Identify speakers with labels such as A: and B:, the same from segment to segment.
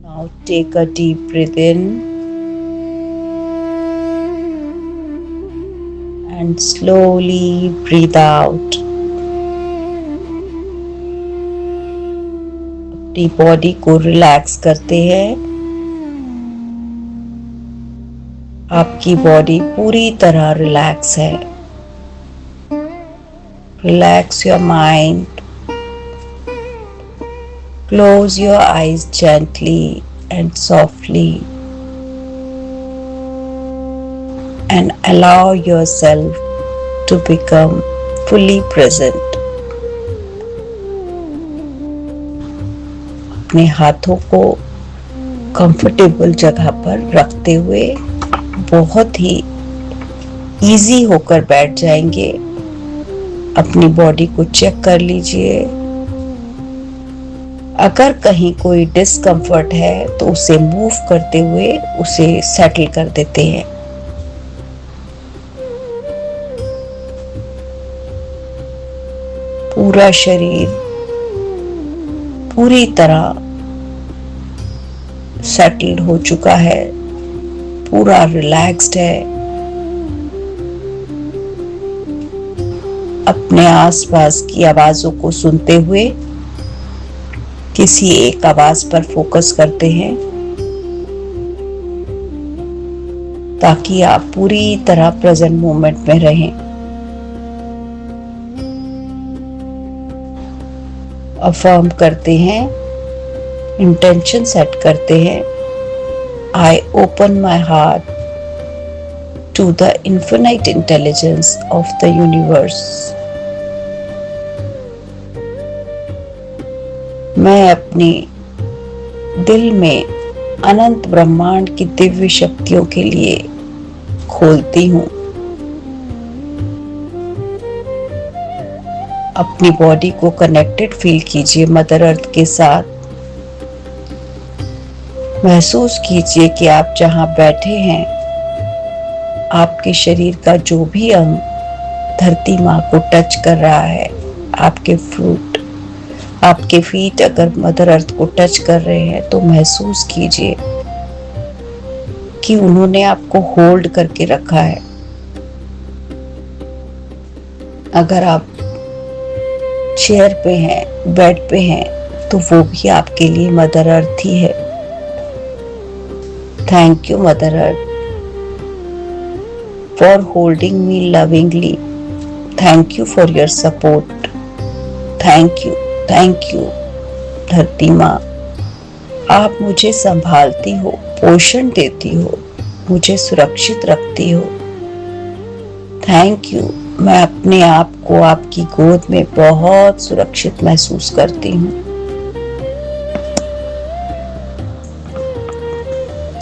A: Now take a deep breath in and slowly breathe out. अपनी body को relax करते हैं। आपकी बॉडी पूरी तरह रिलैक्स है। Relax your mind. Close your eyes gently and softly and allow yourself to become fully present. अपने हाथों को कंफर्टेबल जगह पर रखते हुए बहुत ही इजी होकर बैठ जाएंगे। अपनी बॉडी को चेक कर लीजिए। अगर कहीं कोई डिस्कम्फर्ट है तो उसे मूव करते हुए उसे सेटल कर देते हैं। पूरा शरीर पूरी तरह सेटल्ड हो चुका है, पूरा रिलैक्स्ड है। अपने आसपास की आवाजों को सुनते हुए किसी एक आवाज पर फोकस करते हैं ताकि आप पूरी तरह प्रेजेंट मोमेंट में रहें। अफर्म करते हैं, इंटेंशन सेट करते हैं। I open my heart to the infinite intelligence of the universe. मैं अपने दिल में अनंत ब्रह्मांड की दिव्य शक्तियों के लिए खोलती हूँ। अपनी बॉडी को कनेक्टेड फील कीजिए मदर अर्थ के साथ। महसूस कीजिए कि आप जहाँ बैठे हैं, आपके शरीर का जो भी अंग धरती माँ को टच कर रहा है, आपके फीट अगर मदर अर्थ को टच कर रहे हैं तो महसूस कीजिए कि उन्होंने आपको होल्ड करके रखा है। अगर आप चेयर पे हैं, बेड पे हैं, तो वो भी आपके लिए मदर अर्थ ही है। Thank you mother earth for holding me lovingly. Thank you for your support. Thank you धरती माँ, आप मुझे संभालती हो, पोषण देती हो, मुझे सुरक्षित रखती हो। थैंक यू, मैं अपने आप को आपकी गोद में बहुत सुरक्षित महसूस करती हूँ।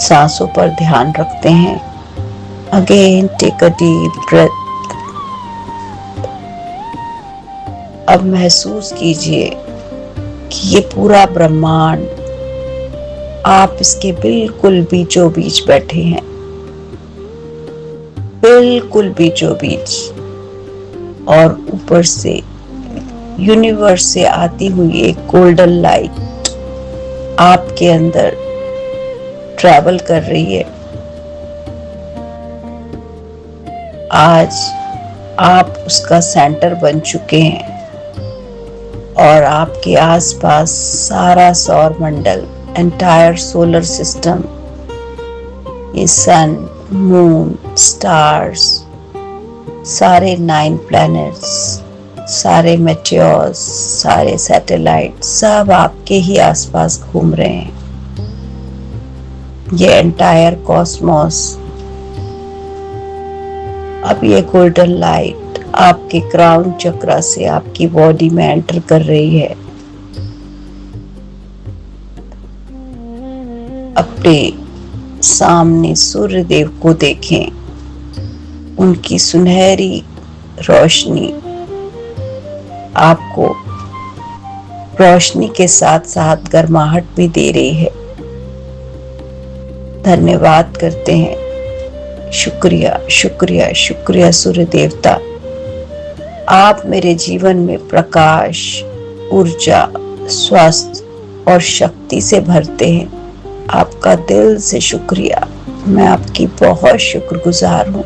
A: सांसों पर ध्यान रखते हैं। Again take a deep breath. अब महसूस कीजिए कि ये पूरा ब्रह्मांड, आप इसके बिल्कुल बीचों बीच बैठे हैं, बिल्कुल बीचों बीच। और ऊपर से यूनिवर्स से आती हुई एक गोल्डन लाइट आपके अंदर ट्रैवल कर रही है। आज आप उसका सेंटर बन चुके हैं और आपके आसपास सारा सौर मंडल, एंटायर सोलर सिस्टम, ये सन, मून, स्टार्स, सारे 9 प्लैनेट्स, सारे मेटेओर्स, सारे सैटेलाइट, सब आपके ही आसपास घूम रहे हैं। ये एंटायर कॉस्मोस, अब ये गोल्डन लाइट आपके क्राउन चक्रा से आपकी बॉडी में एंटर कर रही है। अपने सामने सूर्य देव को देखें, उनकी सुनहरी रोशनी आपको रोशनी के साथ साथ गर्माहट भी दे रही है। धन्यवाद करते हैं। शुक्रिया शुक्रिया शुक्रिया सूर्य देवता, आप मेरे जीवन में प्रकाश, ऊर्जा, स्वास्थ्य और शक्ति से भरते हैं। आपका दिल से शुक्रिया। मैं आपकी बहुत शुक्रगुजार हूँ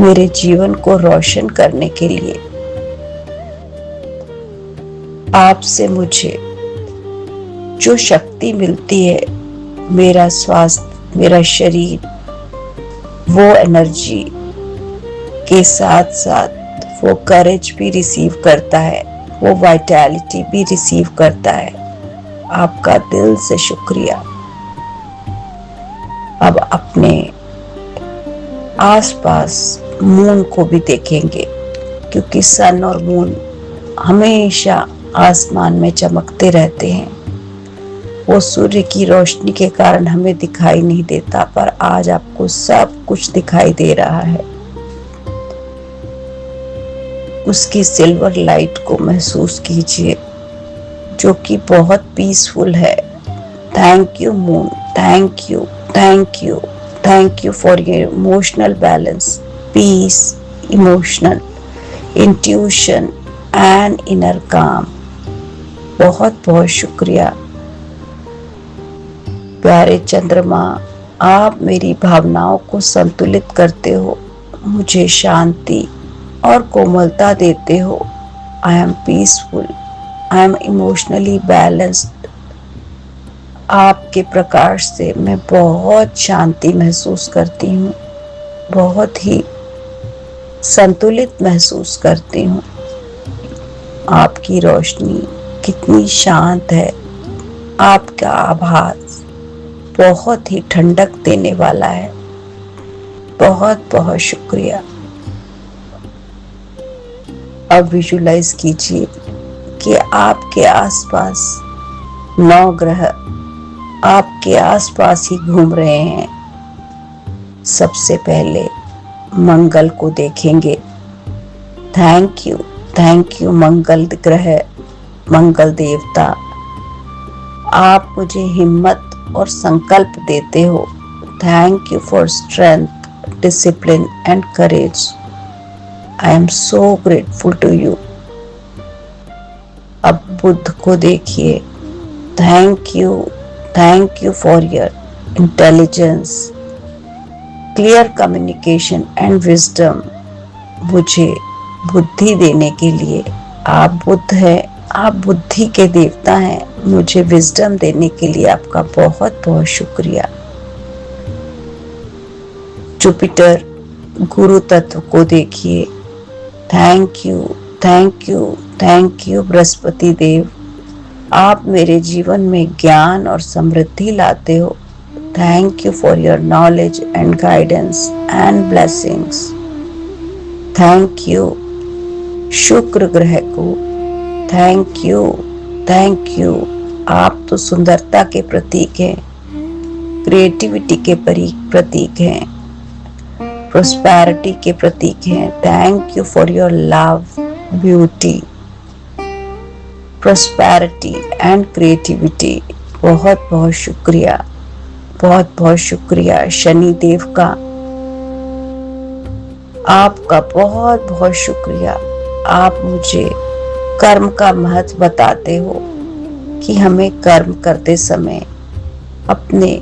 A: मेरे जीवन को रोशन करने के लिए। आपसे मुझे जो शक्ति मिलती है, मेरा स्वास्थ्य, मेरा शरीर वो एनर्जी के साथ साथ वो करेज भी रिसीव करता है, वो वाइटैलिटी भी रिसीव करता है। आपका दिल से शुक्रिया। अब अपने आसपास मून को भी देखेंगे, क्योंकि सन और मून हमेशा आसमान में चमकते रहते हैं। वो सूर्य की रोशनी के कारण हमें दिखाई नहीं देता, पर आज आपको सब कुछ दिखाई दे रहा है। उसकी सिल्वर लाइट को महसूस कीजिए, जो कि बहुत पीसफुल है। Thank you moon, thank you, thank you, thank you for your emotional balance, peace, emotional intuition and inner calm. बहुत बहुत शुक्रिया प्यारे चंद्रमा, आप मेरी भावनाओं को संतुलित करते हो, मुझे शांति और कोमलता देते हो। I am peaceful, I am emotionally balanced. आपके प्रकाश से मैं बहुत शांति महसूस करती हूँ, बहुत ही संतुलित महसूस करती हूँ। आपकी रोशनी कितनी शांत है, आपका आभास बहुत ही ठंडक देने वाला है। बहुत बहुत शुक्रिया। अब विजुलाइज कीजिए कि आपके आसपास 9 ग्रह आपके आसपास ही घूम रहे हैं। सबसे पहले मंगल को देखेंगे। थैंक यू मंगल ग्रह, मंगल देवता। आप मुझे हिम्मत और संकल्प देते हो। Thank you for strength, discipline and courage. I am so grateful to you. अब बुध को देखिए। Thank you for your intelligence, clear communication and wisdom. मुझे बुद्धि देने के लिए आप बुद्ध हैं, आप बुद्धि के देवता हैं। मुझे विजडम देने के लिए आपका बहुत बहुत शुक्रिया। जुपिटर गुरु तत्व को देखिए। थैंक यू बृहस्पति देव। आप मेरे जीवन में ज्ञान और समृद्धि लाते हो। Thank you for your knowledge and guidance and blessings. Thank you शुक्र ग्रह को। Thank you. आप तो सुंदरता के प्रतीक हैं, क्रिएटिविटी के प्रतीक हैं, प्रोस्पेरिटी के प्रतीक हैं। Thank you for your love, beauty, prosperity and creativity. बहुत बहुत शुक्रिया, बहुत बहुत शुक्रिया शनि देव का। आपका बहुत बहुत शुक्रिया। आप मुझे कर्म का महत्व बताते हो कि हमें कर्म करते समय अपने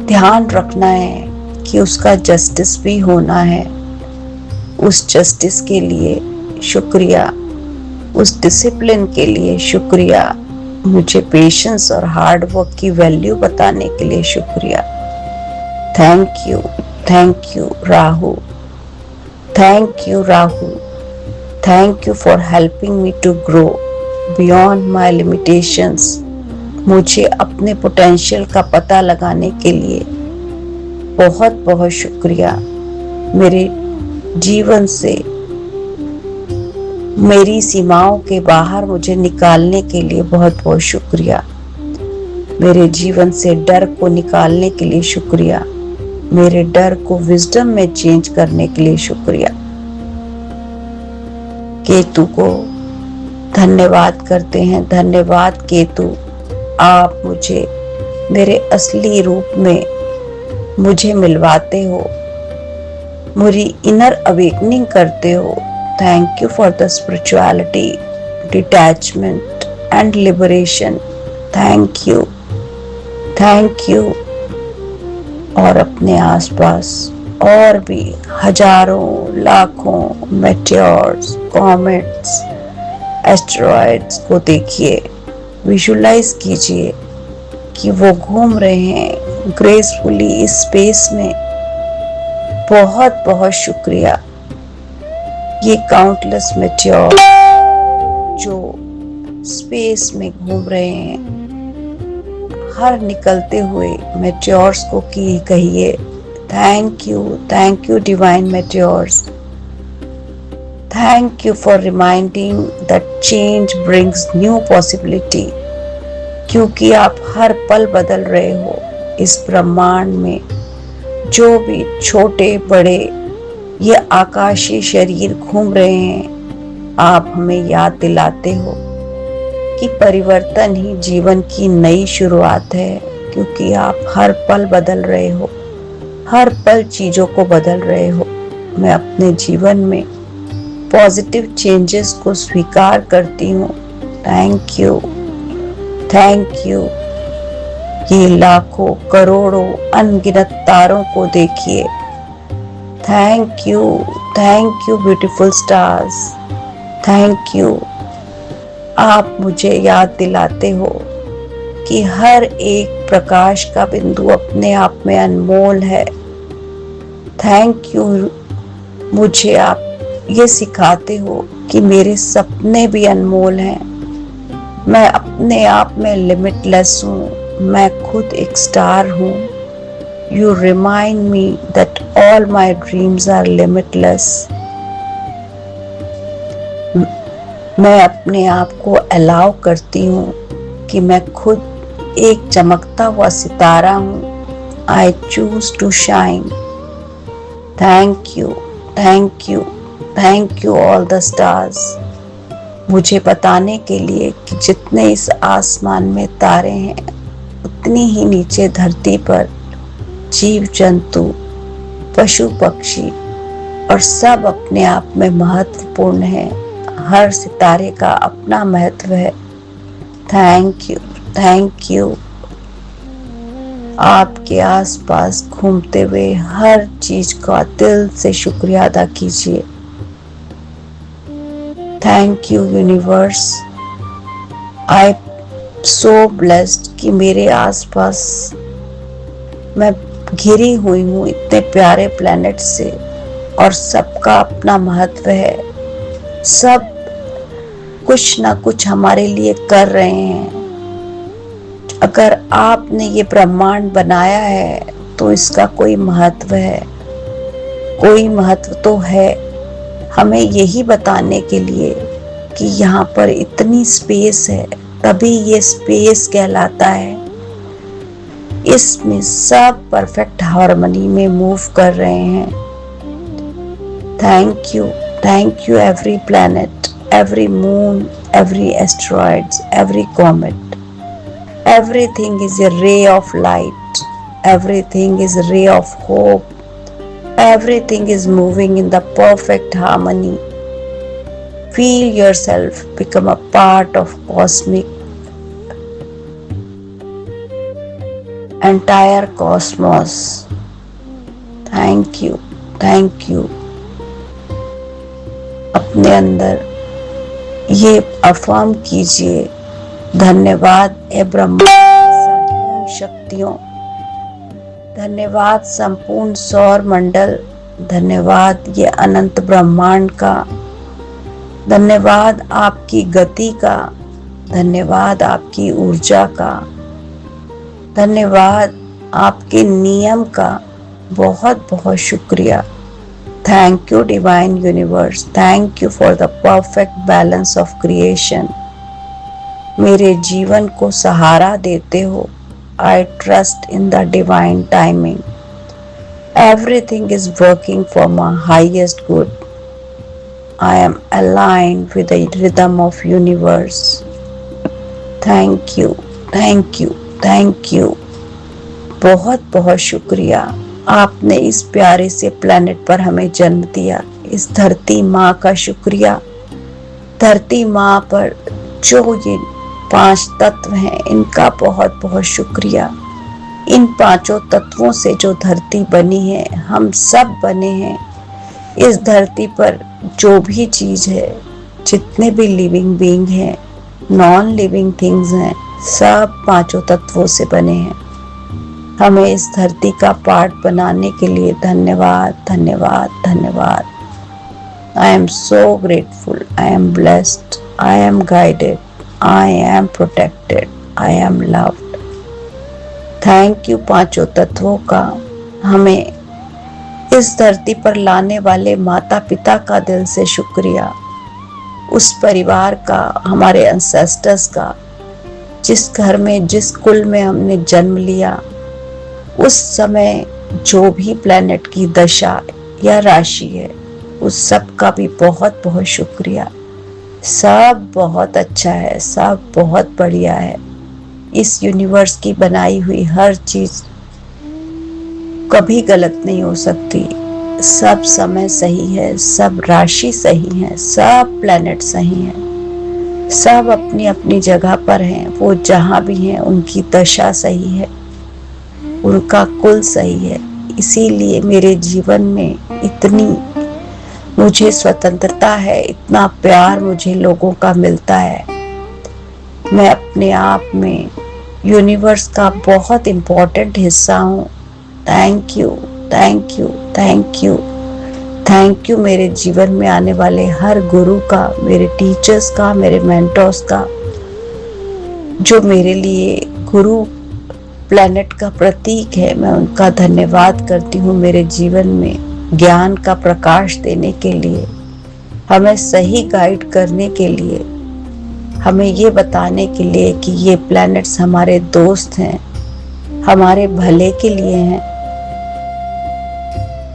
A: ध्यान रखना है कि उसका जस्टिस भी होना है। उस जस्टिस के लिए शुक्रिया, उस डिसिप्लिन के लिए शुक्रिया, मुझे पेशेंस और हार्ड वर्क की वैल्यू बताने के लिए शुक्रिया। Thank you Rahu. Thank you for helping me to grow beyond my limitations. मुझे अपने पोटेंशियल का पता लगाने के लिए बहुत बहुत शुक्रिया। मेरे जीवन से मेरी सीमाओं के बाहर मुझे निकालने के लिए बहुत बहुत शुक्रिया। मेरे जीवन से डर को निकालने के लिए शुक्रिया। मेरे डर को विजडम में चेंज करने के लिए शुक्रिया। केतु को धन्यवाद करते हैं। धन्यवाद केतु, आप मुझे मेरे असली रूप में मुझे मिलवाते हो, मेरी इनर अवेकनिंग करते हो। Thank you for the spirituality, detachment and liberation. Thank thank you. और अपने आसपास और भी हजारों लाखों मेटेओर्स, कॉमेट्स, एस्टेरॉइड्स को देखिए, विजुलाइज कीजिए कि वो घूम रहे हैं ग्रेसफुली इस स्पेस में। बहुत बहुत शुक्रिया। ये काउंटलेस मेटेओर जो स्पेस में घूम रहे हैं, हर निकलते हुए मेटेओर्स को कहिए thank you divine meteors. Thank you for reminding that change brings new possibility, क्योंकि आप हर पल बदल रहे हो इस ब्रह्मांड में। जो भी छोटे बड़े ये आकाशीय शरीर घूम रहे हैं, आप हमें याद दिलाते हो कि परिवर्तन ही जीवन की नई शुरुआत है, क्योंकि आप हर पल बदल रहे हो, हर पल चीजों को बदल रहे हो। मैं अपने जीवन में पॉजिटिव चेंजेस को स्वीकार करती हूँ। Thank you. ये लाखों करोड़ों अनगिनत तारों को देखिए। Thank you beautiful stars. Thank you. आप मुझे याद दिलाते हो कि हर एक प्रकाश का बिंदु अपने आप में अनमोल है। Thank you. मुझे आप ये सिखाते हो कि मेरे सपने भी अनमोल हैं। मैं अपने आप में लिमिटलेस हूँ। मैं खुद एक स्टार हूँ। You remind me that all my dreams are limitless. मैं अपने आप को अलाउ करती हूँ कि मैं खुद एक चमकता हुआ सितारा हूँ। I choose to shine. Thank you all the stars, मुझे बताने के लिए कि जितने इस आसमान में तारे हैं, उतनी ही नीचे धरती पर जीव जंतु, पशु पक्षी और सब अपने आप में महत्वपूर्ण है। हर सितारे का अपना महत्व है। Thank you. आपके आसपास घूमते हुए हर चीज का दिल से शुक्रिया अदा कीजिए। Thank you universe. I so blessed कि मेरे आसपास मैं घिरी हुई हूँ इतने प्यारे प्लैनेट से, और सबका अपना महत्व है। सब कुछ ना कुछ हमारे लिए कर रहे हैं। अगर आपने ये ब्रह्मांड बनाया है तो इसका कोई महत्व है, कोई महत्व तो है। हमें यही बताने के लिए कि यहाँ पर इतनी स्पेस है, तभी ये स्पेस कहलाता है। इसमें सब परफेक्ट हार्मनी में मूव कर रहे हैं। Thank you every planet, every moon, every asteroids, every comet. Everything is a ray of light. Everything is a ray of hope. Everything is moving in the perfect harmony. Feel yourself become a part of cosmic entire cosmos. Thank you. अपने अंदर ये affirm कीजिए। धन्यवाद ए ब्रह्मांड की संपूर्ण शक्तियों, धन्यवाद संपूर्ण सौर मंडल, धन्यवाद ये अनंत ब्रह्मांड का, धन्यवाद आपकी गति का, धन्यवाद आपकी ऊर्जा का, धन्यवाद आपके नियम का। बहुत बहुत शुक्रिया। Thank you divine universe. Thank you for the perfect balance of creation. मेरे जीवन को सहारा देते हो। I trust in the divine timing. Everything is working for my highest good. I am aligned with the rhythm of universe. Thank you. बहुत बहुत शुक्रिया। आपने इस प्यारे से प्लैनेट पर हमें जन्म दिया। इस धरती माँ का शुक्रिया। धरती माँ पर जो ये 5 तत्व हैं, इनका बहुत बहुत शुक्रिया। इन पांचों तत्वों से जो धरती बनी है, हम सब बने हैं। इस धरती पर जो भी चीज है, जितने भी लिविंग बीइंग हैं, नॉन लिविंग थिंग्स हैं, सब पांचों तत्वों से बने हैं। हमें इस धरती का पार्ट बनाने के लिए धन्यवाद, धन्यवाद, धन्यवाद। I am so grateful. I am blessed. I am guided. I am protected. I am loved. Thank you पांचों तत्वों का। हमें इस धरती पर लाने वाले माता पिता का दिल से शुक्रिया, उस परिवार का, हमारे एंसेस्टर्स का, जिस घर में, जिस कुल में हमने जन्म लिया, उस समय जो भी प्लेनेट की दशा या राशि है, उस सब का भी बहुत बहुत शुक्रिया। सब बहुत अच्छा है, सब बहुत बढ़िया है। इस यूनिवर्स की बनाई हुई हर चीज कभी गलत नहीं हो सकती। सब समय सही है, सब राशि सही है, सब प्लेनेट सही है, सब अपनी अपनी जगह पर हैं। वो जहाँ भी हैं उनकी दशा सही है, उनका कुल सही है। इसीलिए मेरे जीवन में इतनी मुझे स्वतंत्रता है, इतना प्यार मुझे लोगों का मिलता है। मैं अपने आप में यूनिवर्स का बहुत इम्पोर्टेंट हिस्सा हूँ। Thank you, thank you, thank you, thank you मेरे जीवन में आने वाले हर गुरु का, मेरे टीचर्स का, मेरे मेंटर्स का, जो मेरे लिए गुरु प्लेनेट का प्रतीक है। मैं उनका धन्यवाद करती हूँ मेरे जीवन में ज्ञान का प्रकाश देने के लिए, हमें सही गाइड करने के लिए, हमें ये बताने के लिए कि ये प्लैनेट्स हमारे दोस्त हैं, हमारे भले के लिए हैं।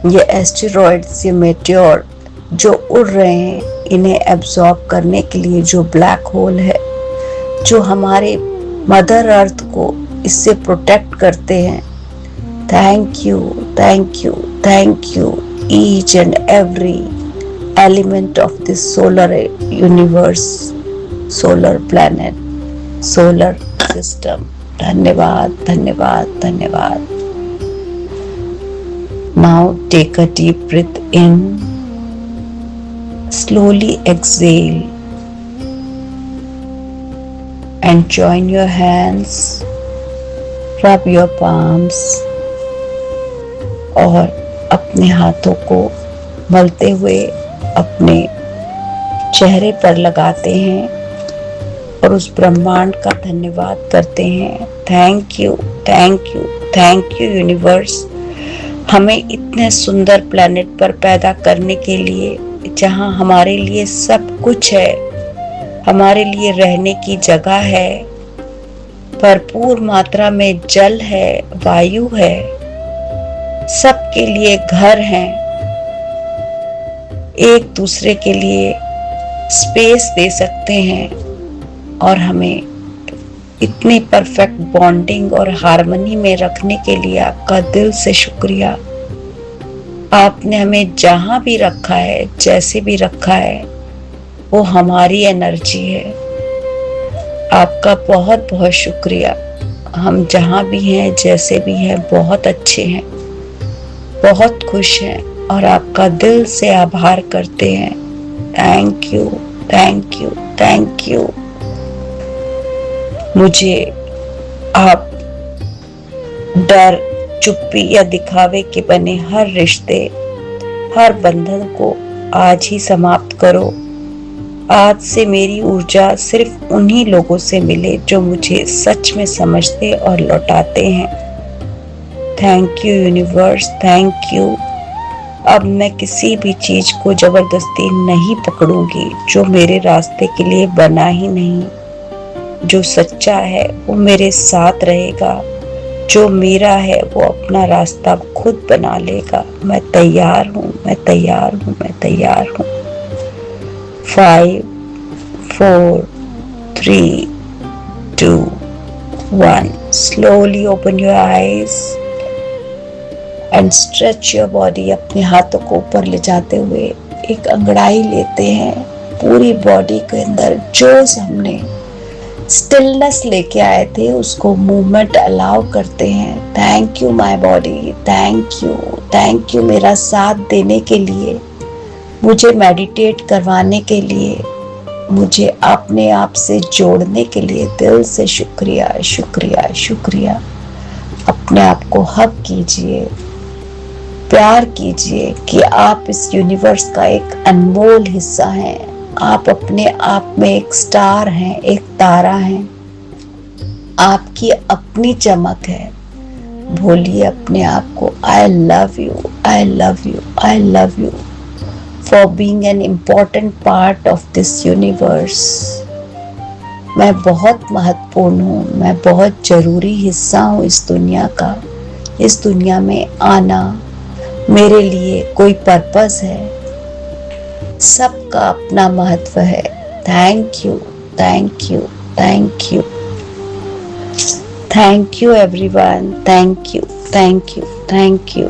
A: ये एस्टेरॉइड्स, ये मेटेओर जो उड़ रहे हैं, इन्हें एब्जॉर्ब करने के लिए जो ब्लैक होल है, जो हमारे मदर अर्थ को इससे प्रोटेक्ट करते हैं। Thank you, thank you, thank you each and every element of this solar universe, solar planet, solar system. धन्यवाद, धन्यवाद, धन्यवाद। Now take a deep breath in, slowly exhale and join your hands, rub your palms और अपने हाथों को मलते हुए अपने चेहरे पर लगाते हैं और उस ब्रह्मांड का धन्यवाद करते हैं। Thank you, thank you, thank you universe, हमें इतने सुंदर प्लेनेट पर पैदा करने के लिए, जहाँ हमारे लिए सब कुछ है, हमारे लिए रहने की जगह है, भरपूर मात्रा में जल है, वायु है, सबके लिए घर हैं, एक दूसरे के लिए स्पेस दे सकते हैं और हमें इतनी परफेक्ट बॉन्डिंग और हार्मनी में रखने के लिए आपका दिल से शुक्रिया। आपने हमें जहाँ भी रखा है, जैसे भी रखा है, वो हमारी एनर्जी है। आपका बहुत बहुत शुक्रिया। हम जहाँ भी हैं, जैसे भी हैं, बहुत अच्छे हैं, बहुत खुश हैं और आपका दिल से आभार करते हैं। Thank you, thank you, thank you. मुझे आप डर, चुप्पी या दिखावे के बने हर रिश्ते, हर बंधन को आज ही समाप्त करो। आज से मेरी ऊर्जा सिर्फ उन्हीं लोगों से मिले जो मुझे सच में समझते और लौटाते हैं। Thank you universe, thank you. अब मैं किसी भी चीज को जबरदस्ती नहीं पकड़ूंगी जो मेरे रास्ते के लिए बना ही नहीं। जो सच्चा है वो मेरे साथ रहेगा, जो मेरा है वो अपना रास्ता खुद बना लेगा। मैं तैयार हूँ, मैं तैयार हूँ, मैं तैयार हूँ। 5, 4, 3, 2, 1. Slowly open your eyes and stretch your body. अपने हाथों को ऊपर ले जाते हुए एक अंगड़ाई लेते हैं। पूरी बॉडी के अंदर जो हमने स्टिलनेस लेके आए थे, उसको मूवमेंट अलाउ करते हैं। Thank you my body, thank you मेरा साथ देने के लिए, मुझे मेडिटेट करवाने के लिए, मुझे अपने आप से जोड़ने के लिए दिल से शुक्रिया शुक्रिया शुक्रिया। अपने आप को हक कीजिए, प्यार कीजिए कि आप इस यूनिवर्स का एक अनमोल हिस्सा हैं। आप अपने आप में एक स्टार हैं, एक तारा हैं। आपकी अपनी चमक है। बोलिए अपने आप को, I love you, I love you, I love you for being an important part of this universe. मैं बहुत महत्वपूर्ण हूँ, मैं बहुत जरूरी हिस्सा हूँ इस दुनिया का। इस दुनिया में आना मेरे लिए कोई पर्पस है। सबका अपना महत्व है। Thank you, thank you, thank you, thank you everyone, thank you, thank you, thank you.